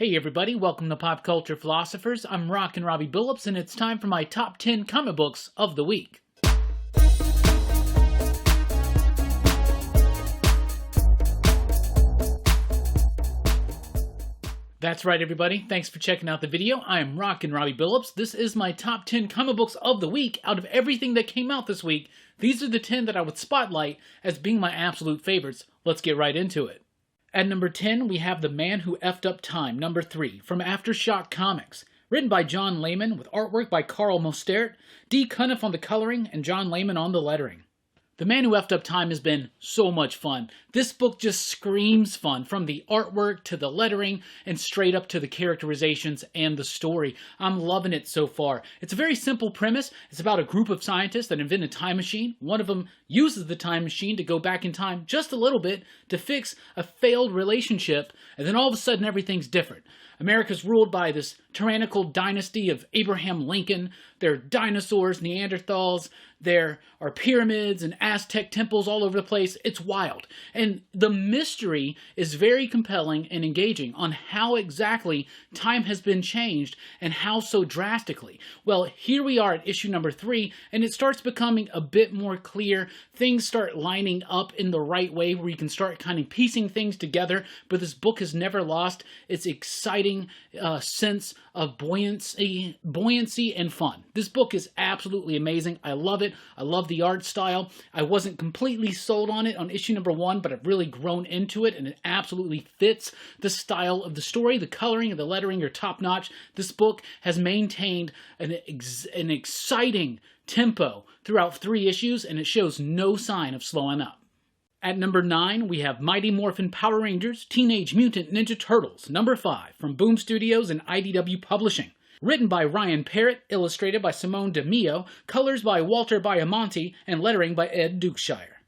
Hey everybody, welcome to Pop Culture Philosophers. I'm Rockin Robbie Billups, and it's time for my top 10 comic books of the week. That's right everybody, thanks for checking out the video. I am Rockin Robbie Billups. This is my top 10 comic books of the week. Out of everything that came out this week, these are the 10 that I would spotlight as being my absolute favorites. Let's get right into it. At number 10, we have The Man Who Effed Up Time, number 3, from Aftershock Comics. Written by John Layman, with artwork by Carl Mostert, Dee Cunniffe on the coloring, and John Layman on the lettering. The Man Who Effed Up Time has been so much fun. This book just screams fun, from the artwork to the lettering and straight up to the characterizations and the story. I'm loving it so far. It's a very simple premise. It's about a group of scientists that invent a time machine. One of them uses the time machine to go back in time just a little bit to fix a failed relationship, and then all of a sudden everything's different. America's ruled by this tyrannical dynasty of Abraham Lincoln. There are dinosaurs, Neanderthals, there are pyramids and Aztec temples all over the place. It's wild. And the mystery is very compelling and engaging on how exactly time has been changed and how so drastically. Well, here we are at issue number 3, and it starts becoming a bit more clear. Things start lining up in the right way where you can start kind of piecing things together, but this book has never lost its exciting sense of buoyancy and fun. This book is absolutely amazing. I love it. I love the art style. I wasn't completely sold on it on issue number 1, but I've really grown into it, and it absolutely fits the style of the story. The coloring and the lettering are top-notch. This book has maintained an exciting tempo throughout 3 issues, and it shows no sign of slowing up. At number 9, we have Mighty Morphin Power Rangers Teenage Mutant Ninja Turtles, number 5, from Boom Studios and IDW Publishing. Written by Ryan Parrott, illustrated by Simone DeMeo, colors by Walter Baiamonte, and lettering by Ed Dukeshire.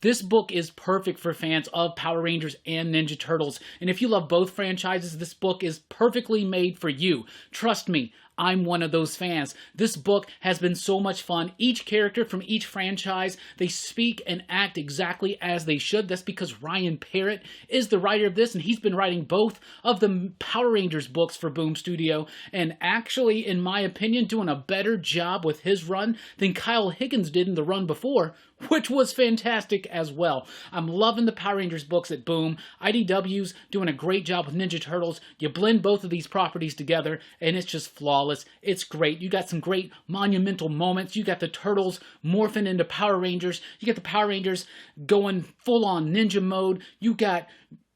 This book is perfect for fans of Power Rangers and Ninja Turtles, and if you love both franchises, this book is perfectly made for you. Trust me, I'm one of those fans. This book has been so much fun. Each character from each franchise, they speak and act exactly as they should. That's because Ryan Parrott is the writer of this, and he's been writing both of the Power Rangers books for Boom Studio, and actually, in my opinion, doing a better job with his run than Kyle Higgins did in the run before, which was fantastic as well. I'm loving the Power Rangers books at Boom. IDW's doing a great job with Ninja Turtles. You blend both of these properties together, and it's just flawless. It's great. You got some great monumental moments. You got the Turtles morphing into Power Rangers. You got the Power Rangers going full-on ninja mode. You got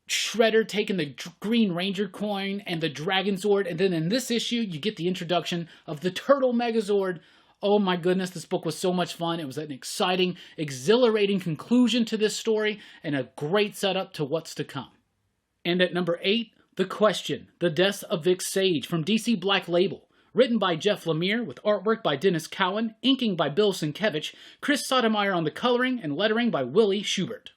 Shredder taking the Green Ranger coin and the Dragon Sword. And then in this issue, you get the introduction of the Turtle Megazord. Oh my goodness, this book was so much fun. It was an exciting, exhilarating conclusion to this story and a great setup to what's to come. And at number 8, The Question, The Deaths of Vic Sage from DC Black Label. Written by Jeff Lemire, with artwork by Dennis Cowan, inking by Bill Sienkiewicz, Chris Sotomayor on the coloring, and lettering by Willie Schubert.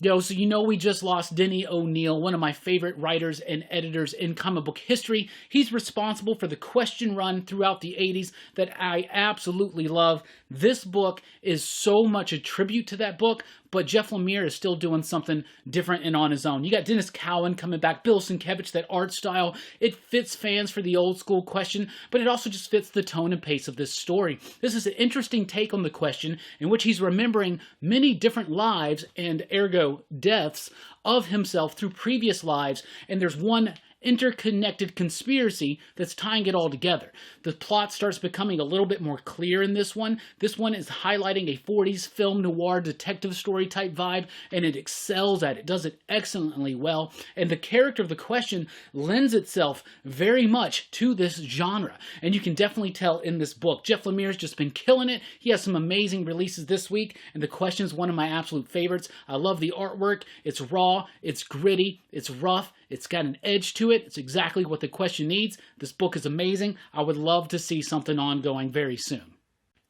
Yo, so you know we just lost Denny O'Neil, one of my favorite writers and editors in comic book history. He's responsible for the Question run throughout the 80s that I absolutely love. This book is so much a tribute to that book, but Jeff Lemire is still doing something different and on his own. You got Dennis Cowan coming back, Bill Sienkiewicz, that art style. It fits fans for the old school Question, but it also just fits the tone and pace of this story. This is an interesting take on the Question, in which he's remembering many different lives and ergo deaths of himself through previous lives, and there's one interconnected conspiracy that's tying it all together. The plot starts becoming a little bit more clear in this one. This one is highlighting a 40s film noir detective story type vibe, and it excels at it. Does it excellently well, and the character of the Question lends itself very much to this genre, and you can definitely tell in this book. Jeff Lemire's just been killing it. He has some amazing releases this week, and the Question is one of my absolute favorites. I love the artwork. It's raw, it's gritty, it's rough, it's got an edge to it. It's exactly what the Question needs. This book is amazing. I would love to see something ongoing very soon.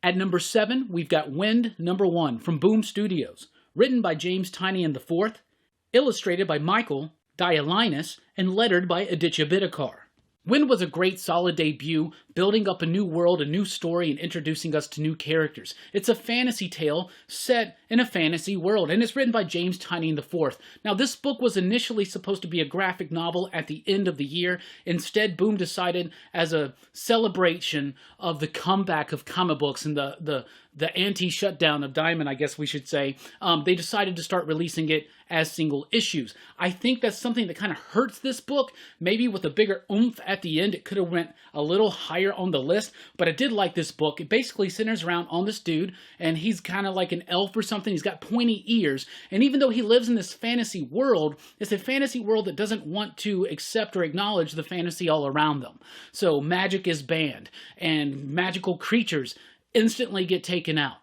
At number 7, we've got Wind number 1 from Boom Studios. Written by James Tynion IV, illustrated by Michael Dialynas, and lettered by Aditya Bidikar. Wind was a great solid debut, building up a new world, a new story, and introducing us to new characters. It's a fantasy tale set in a fantasy world, and it's written by James Tynion IV. Now, this book was initially supposed to be a graphic novel at the end of the year. Instead, Boom decided, as a celebration of the comeback of comic books and the anti-shutdown of Diamond, I guess we should say, they decided to start releasing it as single issues. I think that's something that kind of hurts this book. Maybe with a bigger oomph at the end, it could have went a little higher on the list, but I did like this book. It basically centers around on this dude, and he's kind of like an elf or something. He's got pointy ears, and even though he lives in this fantasy world, it's a fantasy world that doesn't want to accept or acknowledge the fantasy all around them. So magic is banned, and magical creatures instantly get taken out.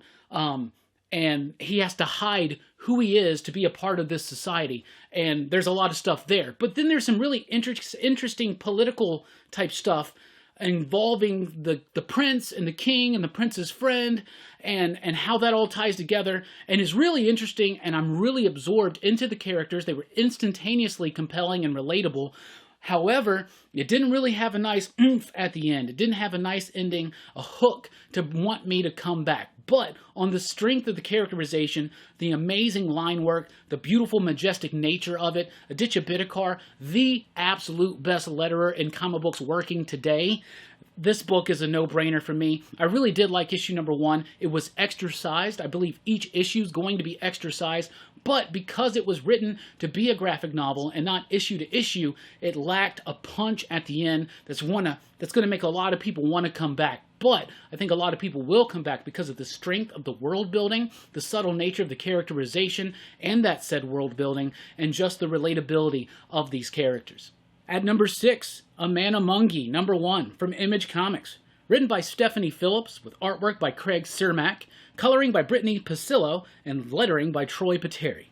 And he has to hide who he is to be a part of this society. And there's a lot of stuff there. But then there's some really interesting political type stuff involving the prince and the king and the prince's friend and how that all ties together, and is really interesting, and I'm really absorbed into the characters. They were instantaneously compelling and relatable. However, it didn't really have a nice oomph at the end. It didn't have a nice ending, a hook to want me to come back. But on the strength of the characterization, the amazing line work, the beautiful, majestic nature of it, Aditya Bidikar, the absolute best letterer in comic books working today, this book is a no-brainer for me. I really did like issue number 1. It was extra-sized. I believe each issue is going to be extra-sized, but because it was written to be a graphic novel and not issue to issue, it lacked a punch at the end that's going to make a lot of people want to come back. But I think a lot of people will come back because of the strength of the world building, the subtle nature of the characterization, and that said world building, and just the relatability of these characters. At number 6, A Man Among Ye, number 1, from Image Comics. Written by Stephanie Phillips, with artwork by Craig Cermak, coloring by Brittany Pasillo, and lettering by Troy Pateri.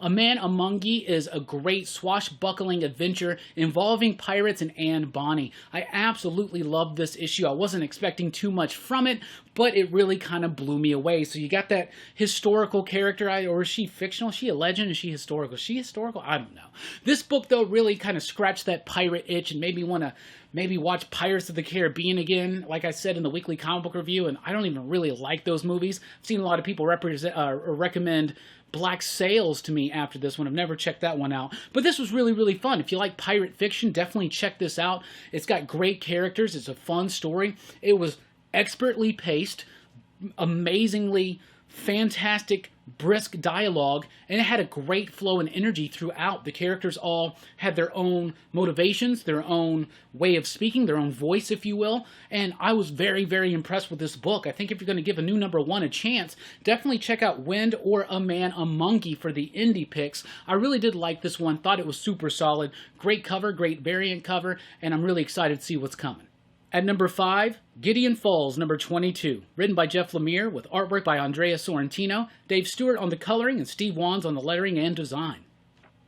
A Man Among Ye is a great swashbuckling adventure involving pirates and Anne Bonny. I absolutely loved this issue. I wasn't expecting too much from it, but it really kind of blew me away. So you got that historical character, or is she fictional? Is she a legend? Is she historical? Is she historical? I don't know. This book, though, really kind of scratched that pirate itch and made me want to maybe watch Pirates of the Caribbean again, like I said in the weekly comic book review, and I don't even really like those movies. I've seen a lot of people recommend Black Sails to me after this one. I've never checked that one out. But this was really, really fun. If you like pirate fiction, definitely check this out. It's got great characters. It's a fun story. It was expertly paced, amazingly fantastic, brisk dialogue, and it had a great flow and energy throughout. The characters all had their own motivations, their own way of speaking, their own voice, if you will, and I was very, very impressed with this book. I think if you're going to give a new number 1 a chance, definitely check out Wind or A Man Among Ye for the indie picks. I really did like this one, thought it was super solid, great cover, great variant cover, and I'm really excited to see what's coming. At number 5, Gideon Falls, number 22, written by Jeff Lemire, with artwork by Andrea Sorrentino, Dave Stewart on the coloring, and Steve Wands on the lettering and design.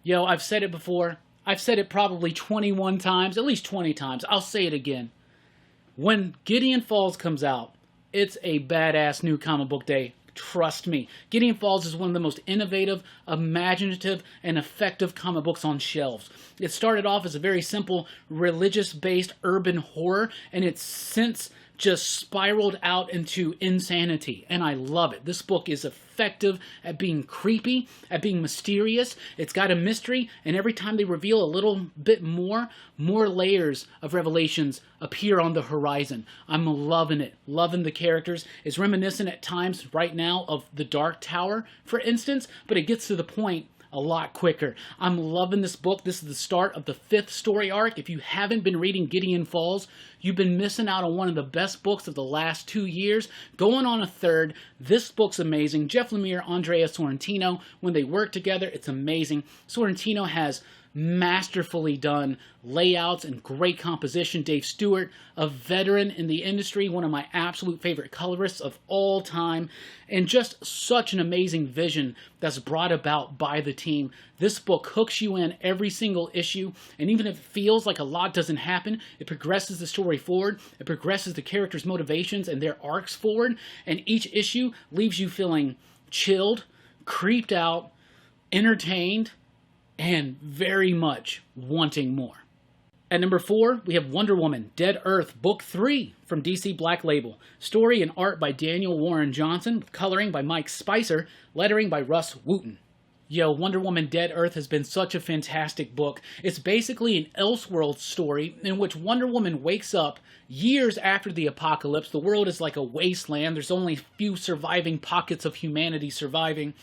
Yo, I've said it before. I've said it probably 21 times, at least 20 times. I'll say it again. When Gideon Falls comes out, it's a badass new comic book day. Trust me. Gideon Falls is one of the most innovative, imaginative, and effective comic books on shelves. It started off as a very simple, religious-based urban horror, and it's since just spiraled out into insanity, and I love it. This book is effective at being creepy, at being mysterious. It's got a mystery, and every time they reveal a little bit more layers of revelations appear on the horizon. I'm loving it, loving the characters. It's reminiscent at times right now of The Dark Tower, for instance, but it gets to the point a lot quicker. I'm loving this book. This is the start of the 5th story arc. If you haven't been reading Gideon Falls, you've been missing out on one of the best books of the last 2 years. Going on a 3rd. This book's amazing. Jeff Lemire, Andrea Sorrentino, when they work together, it's amazing. Sorrentino has masterfully done layouts and great composition. Dave Stewart, a veteran in the industry, one of my absolute favorite colorists of all time, and just such an amazing vision that's brought about by the team. This book hooks you in every single issue, and even if it feels like a lot doesn't happen, it progresses the story forward, it progresses the characters' motivations and their arcs forward, and each issue leaves you feeling chilled, creeped out, entertained, and very much wanting more. At number 4, we have Wonder Woman, Dead Earth, Book 3 from DC Black Label. Story and art by Daniel Warren Johnson, with coloring by Mike Spicer, lettering by Russ Wooten. Yo, Wonder Woman Dead Earth has been such a fantastic book. It's basically an Elseworld story in which Wonder Woman wakes up years after the apocalypse. The world is like a wasteland. There's only a few surviving pockets of humanity surviving.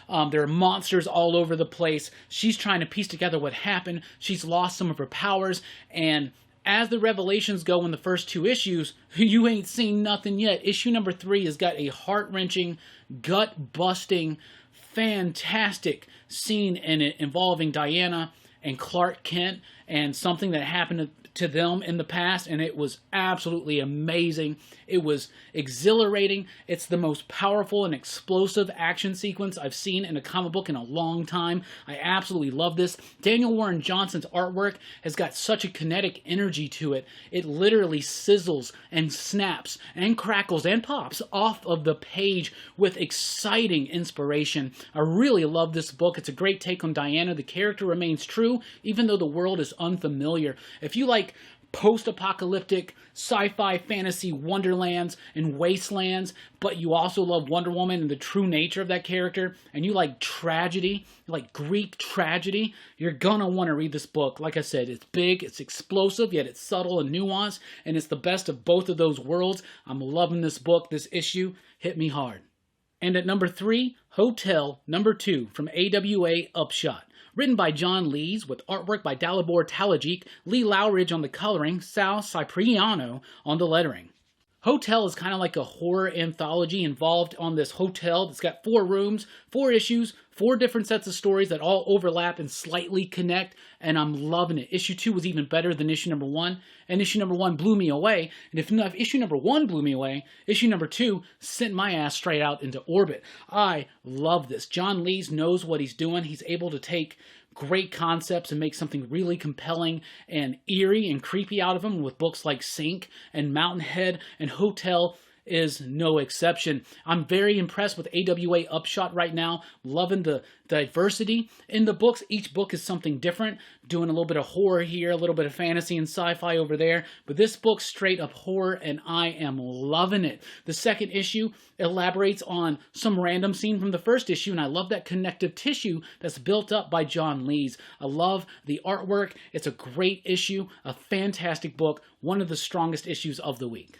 There are monsters all over the place. She's trying to piece together what happened. She's lost some of her powers, and as the revelations go in the first 2 issues, you ain't seen nothing yet. Issue number 3 has got a heart-wrenching, gut-busting, fantastic scene in it involving Diana and Clark Kent and something that happened to them in the past, and it was absolutely amazing. It was exhilarating. It's the most powerful and explosive action sequence I've seen in a comic book in a long time. I absolutely love this. Daniel Warren Johnson's artwork has got such a kinetic energy to it. It literally sizzles and snaps and crackles and pops off of the page with exciting inspiration. I really love this book. It's a great take on Diana. The character remains true, even though the world is unfamiliar. If you like post-apocalyptic sci-fi fantasy wonderlands and wastelands, but you also love Wonder Woman and the true nature of that character, and you like tragedy, like Greek tragedy, you're gonna want to read this book. Like I said, it's big, it's explosive, yet it's subtle and nuanced, and it's the best of both of those worlds. I'm loving this book. This issue hit me hard. And at number 3, Hotel number 2 from AWA Upshot. Written by John Lees, with artwork by Dalibor Talajic, Lee Lowridge on the coloring, Sal Cipriano on the lettering. Hotel is kind of like a horror anthology involved on this hotel that's got 4 rooms, 4 issues, 4 different sets of stories that all overlap and slightly connect, and I'm loving it. Issue 2 was even better than issue number 1, and issue number 1 blew me away, and if issue number 1 blew me away, issue number 2 sent my ass straight out into orbit. I love this. John Lees knows what he's doing. He's able to take great concepts and make something really compelling and eerie and creepy out of them with books like Sink and Mountainhead, and Hotel is no exception. I'm very impressed with AWA Upshot right now, loving the diversity in the books. Each book is something different, doing a little bit of horror here, a little bit of fantasy and sci-fi over there, but this book's straight up horror, and I am loving it. The second issue elaborates on some random scene from the first issue, and I love that connective tissue that's built up by John Lees. I love the artwork. It's a great issue, a fantastic book, one of the strongest issues of the week.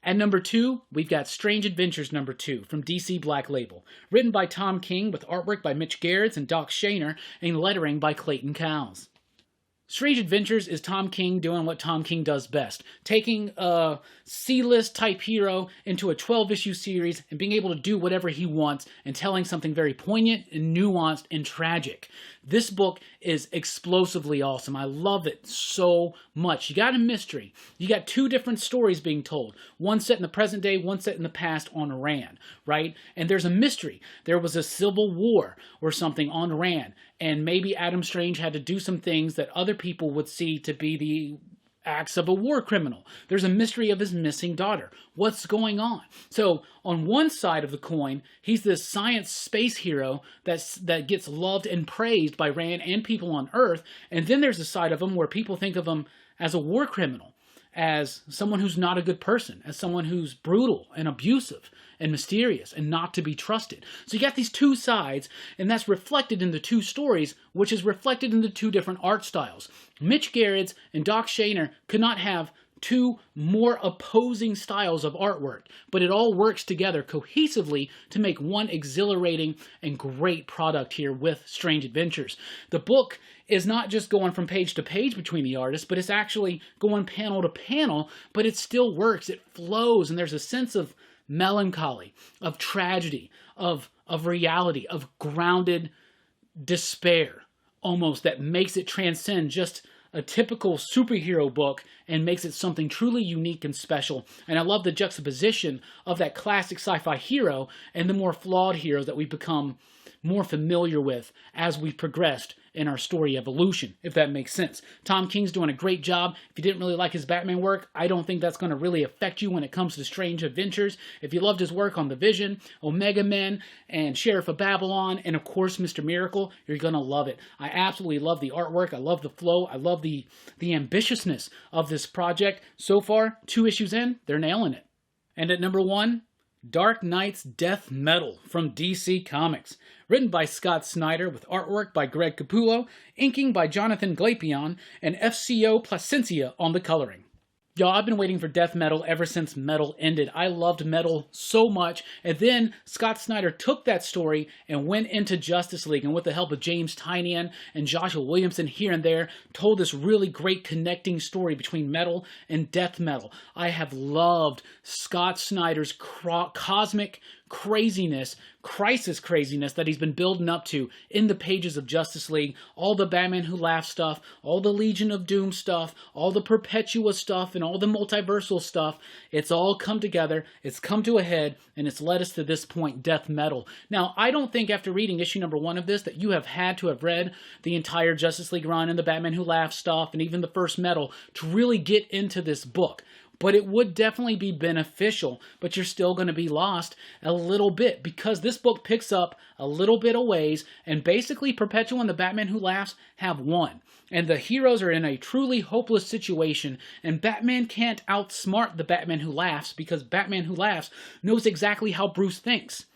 At number 2, we've got Strange Adventures number 2 from DC Black Label. Written by Tom King, with artwork by Mitch Gerrits and Doc Shaner, and lettering by Clayton Cowles. Strange Adventures is Tom King doing what Tom King does best, taking a C-list type hero into a 12-issue series and being able to do whatever he wants and telling something very poignant and nuanced and tragic. This book is explosively awesome. I love it so much. You got a mystery. You got 2 different stories being told. One set in the present day, one set in the past on Rann, right? And there's a mystery. There was a civil war or something on Rann, and maybe Adam Strange had to do some things that other people would see to be the acts of a war criminal. There's a mystery of his missing daughter. What's going on? So on one side of the coin, he's this science space hero that gets loved and praised by Rann and people on Earth, and then there's a side of him where people think of him as a war criminal, as someone who's not a good person, as someone who's brutal and abusive and mysterious and not to be trusted. So you got these 2 sides, and that's reflected in the 2 stories, which is reflected in the 2 different art styles. Mitch Gerrits and Doc Shaner could not have 2 more opposing styles of artwork, but it all works together cohesively to make one exhilarating and great product here with Strange Adventures. The book is not just going from page to page between the artists, but it's actually going panel to panel, but it still works. It flows, and there's a sense of melancholy, of tragedy, of reality, of grounded despair, almost, that makes it transcend just a typical superhero book and makes it something truly unique and special. And I love the juxtaposition of that classic sci-fi hero and the more flawed heroes that we've become more familiar with as we've progressed in our story evolution, if that makes sense. Tom King's doing a great job. If you didn't really like his Batman work, I don't think that's going to really affect you when it comes to Strange Adventures. If you loved his work on The Vision, Omega Men, and Sheriff of Babylon, and of course Mr. Miracle, you're going to love it. I absolutely love the artwork. I love the flow. I love the ambitiousness of this project. So far, 2 issues in, they're nailing it. And at number 1, Dark Knight's Death Metal from DC Comics. Written by Scott Snyder with artwork by Greg Capullo, inking by Jonathan Glapion, and FCO Placencia on the coloring. Y'all, I've been waiting for Death Metal ever since Metal ended. I loved Metal so much, and then Scott Snyder took that story and went into Justice League, and with the help of James Tynion and Joshua Williamson here and there, told this really great connecting story between Metal and Death Metal. I have loved Scott Snyder's cosmic craziness, crisis craziness that he's been building up to in the pages of Justice League, all the Batman Who Laughs stuff, all the Legion of Doom stuff, all the Perpetua stuff, and all the multiversal stuff. It's all come together, it's come to a head, and it's led us to this point, Death Metal. Now, I don't think after reading issue number 1 of this that you have had to have read the entire Justice League run and the Batman Who Laughs stuff and even the first Metal to really get into this book. But it would definitely be beneficial, but you're still going to be lost a little bit because this book picks up a little bit of ways, and basically Perpetua and the Batman Who Laughs have won. And the heroes are in a truly hopeless situation, and Batman can't outsmart the Batman Who Laughs because Batman Who Laughs knows exactly how Bruce thinks.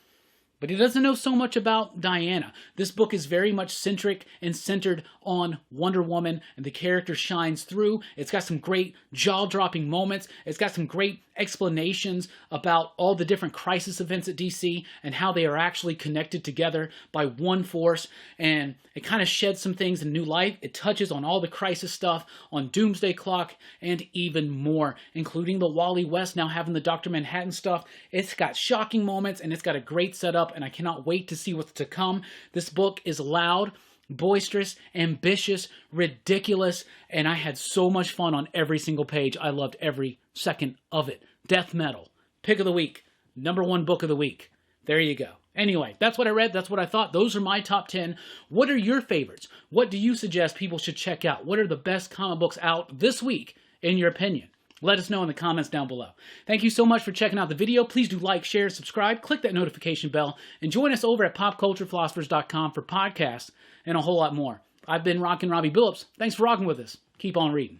But he doesn't know so much about Diana. This book is very much centric and centered on Wonder Woman, and the character shines through. It's got some great jaw-dropping moments. It's got some great explanations about all the different crisis events at DC and how they are actually connected together by one force, and it kind of sheds some things in new light. It touches on all the crisis stuff, on Doomsday Clock, and even more, including the Wally West now having the Dr. Manhattan stuff. It's got shocking moments, and it's got a great setup, and I cannot wait to see what's to come. This book is loud, boisterous, ambitious, ridiculous, and I had so much fun on every single page. I loved every second of it. Death Metal, pick of the week, number 1 book of the week. There you go. Anyway, that's what I read. That's what I thought. Those are my top 10. What are your favorites? What do you suggest people should check out? What are the best comic books out this week, in your opinion? Let us know in the comments down below. Thank you so much for checking out the video. Please do like, share, subscribe, click that notification bell, and join us over at popculturephilosophers.com for podcasts and a whole lot more. I've been Rockin Robbie Billups. Thanks for rocking with us. Keep on reading.